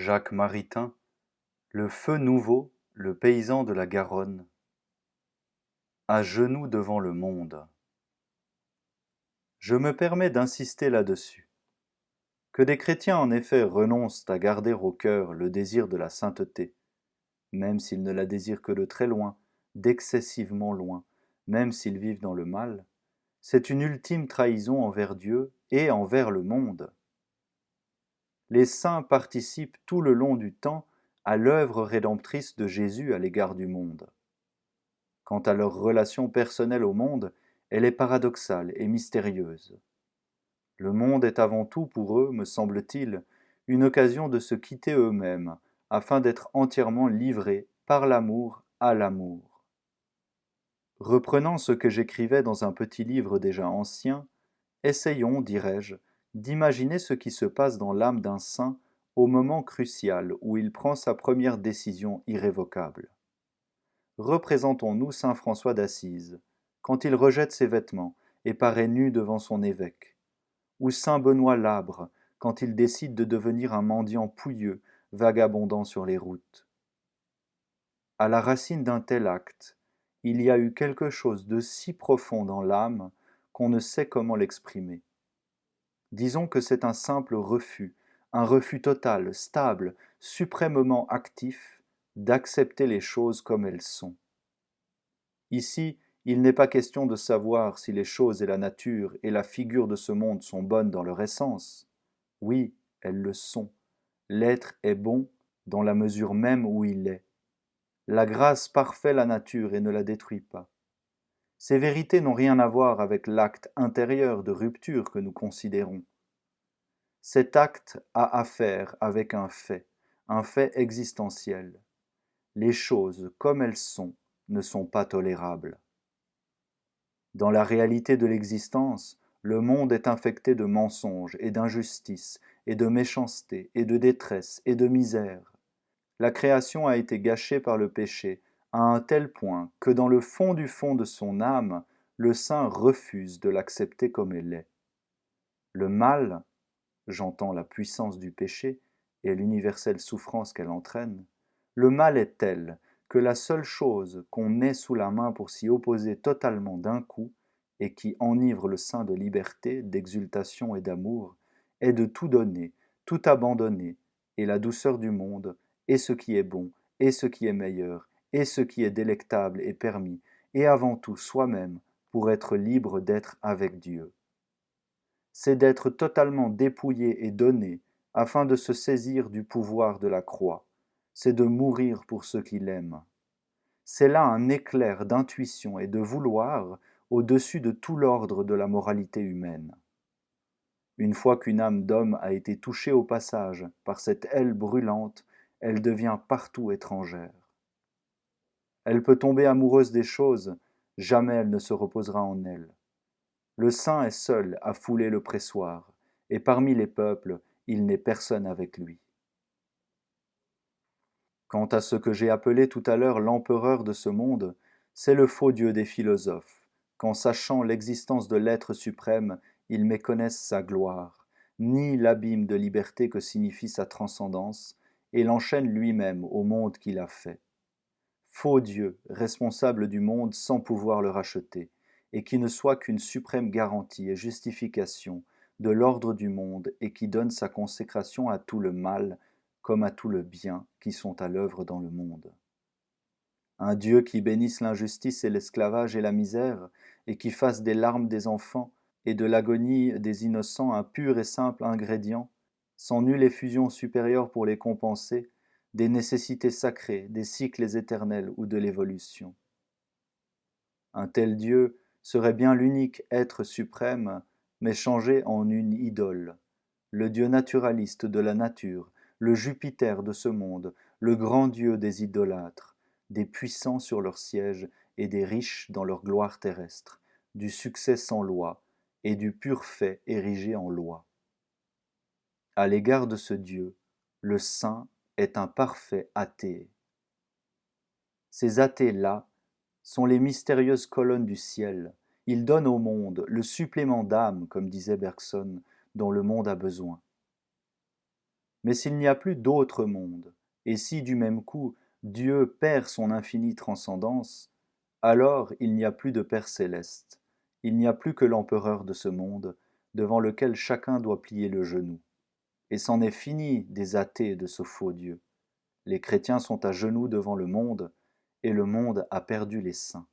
Jacques Maritain, le feu nouveau, le paysan de la Garonne, à genoux devant le monde. Je me permets d'insister là-dessus. Que des chrétiens en effet renoncent à garder au cœur le désir de la sainteté, même s'ils ne la désirent que de très loin, d'excessivement loin, même s'ils vivent dans le mal, c'est une ultime trahison envers Dieu et envers le monde. Les saints participent tout le long du temps à l'œuvre rédemptrice de Jésus à l'égard du monde. Quant à leur relation personnelle au monde, elle est paradoxale et mystérieuse. Le monde est avant tout pour eux, me semble-t-il, une occasion de se quitter eux-mêmes, afin d'être entièrement livrés par l'amour à l'amour. Reprenant ce que j'écrivais dans un petit livre déjà ancien, essayons, dirais-je, d'imaginer ce qui se passe dans l'âme d'un saint au moment crucial où il prend sa première décision irrévocable. Représentons-nous saint François d'Assise, quand il rejette ses vêtements et paraît nu devant son évêque, ou saint Benoît Labre, quand il décide de devenir un mendiant pouilleux, vagabondant sur les routes. À la racine d'un tel acte, il y a eu quelque chose de si profond dans l'âme qu'on ne sait comment l'exprimer. Disons que c'est un refus total, stable, suprêmement actif, d'accepter les choses comme elles sont. Ici, il n'est pas question de savoir si les choses et la nature et la figure de ce monde sont bonnes dans leur essence. Oui, elles le sont. L'être est bon dans la mesure même où il est. La grâce parfait la nature et ne la détruit pas. Ces vérités n'ont rien à voir avec l'acte intérieur de rupture que nous considérons. Cet acte a affaire avec un fait existentiel. Les choses comme elles ne sont pas tolérables. Dans la réalité de l'existence, le monde est infecté de mensonges et d'injustice, et de méchanceté, et de détresse, et de misère. La création a été gâchée par le péché, à un tel point que dans le fond du fond de son âme, le saint refuse de l'accepter comme elle est. Le mal, j'entends la puissance du péché et l'universelle souffrance qu'elle entraîne, le mal est tel que la seule chose qu'on ait sous la main pour s'y opposer totalement d'un coup, et qui enivre le sein de liberté, d'exultation et d'amour, est de tout donner, tout abandonner, et la douceur du monde, et ce qui est bon, et ce qui est meilleur, et ce qui est délectable et permis, et avant tout soi-même, pour être libre d'être avec Dieu. C'est d'être totalement dépouillé et donné, afin de se saisir du pouvoir de la croix, c'est de mourir pour ceux qui l'aiment. C'est là un éclair d'intuition et de vouloir au-dessus de tout l'ordre de la moralité humaine. Une fois qu'une âme d'homme a été touchée au passage par cette aile brûlante, elle devient partout étrangère. Elle peut tomber amoureuse des choses, jamais elle ne se reposera en elles. Le saint est seul à fouler le pressoir, et parmi les peuples, il n'est personne avec lui. Quant à ce que j'ai appelé tout à l'heure l'empereur de ce monde, c'est le faux Dieu des philosophes, qu'en sachant l'existence de l'être suprême, ils méconnaissent sa gloire, nient l'abîme de liberté que signifie sa transcendance, et l'enchaînent lui-même au monde qu'il a fait. Faux Dieu, responsable du monde sans pouvoir le racheter, et qui ne soit qu'une suprême garantie et justification de l'ordre du monde et qui donne sa consécration à tout le mal comme à tout le bien qui sont à l'œuvre dans le monde. Un Dieu qui bénisse l'injustice et l'esclavage et la misère, et qui fasse des larmes des enfants et de l'agonie des innocents un pur et simple ingrédient, sans nulle effusion supérieure pour les compenser, des nécessités sacrées, des cycles éternels ou de l'évolution. Un tel Dieu serait bien l'unique être suprême, mais changé en une idole, le Dieu naturaliste de la nature, le Jupiter de ce monde, le grand Dieu des idolâtres, des puissants sur leur siège et des riches dans leur gloire terrestre, du succès sans loi et du pur fait érigé en loi. À l'égard de ce Dieu, le saint est un parfait athée. Ces athées-là sont les mystérieuses colonnes du ciel. Ils donnent au monde le supplément d'âme, comme disait Bergson, dont le monde a besoin. Mais s'il n'y a plus d'autre monde, et si du même coup Dieu perd son infinie transcendance, alors il n'y a plus de Père céleste, il n'y a plus que l'empereur de ce monde, devant lequel chacun doit plier le genou. Et c'en est fini des athées de ce faux Dieu. Les chrétiens sont à genoux devant le monde, et le monde a perdu les saints.